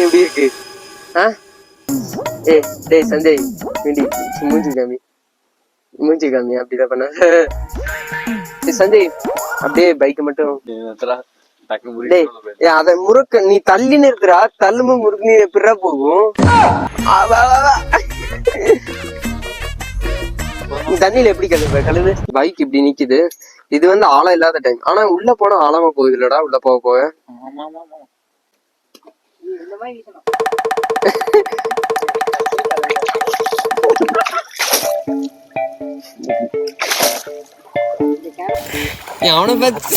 எப்படி இருக்கு? டேய் சஞ்சய், மூஞ்சி காமி அப்படிதான் பண்ண. சஞ்சய் அப்படியே பைக் மட்டும் அத முறுக்கு நீ தள்ளின்னு இருக்கிறா, தள்ளுமோ முறுக்கு நீ எப்படா போகும்? தண்ணியில எப்படி கழுவு? பைக் இப்படி நிக்குது. இது வந்து ஆழம் இல்லாத டைம், ஆனா உள்ள போனா ஆழமா போகுது இல்லடா. உள்ள போக அவனை பார்த்து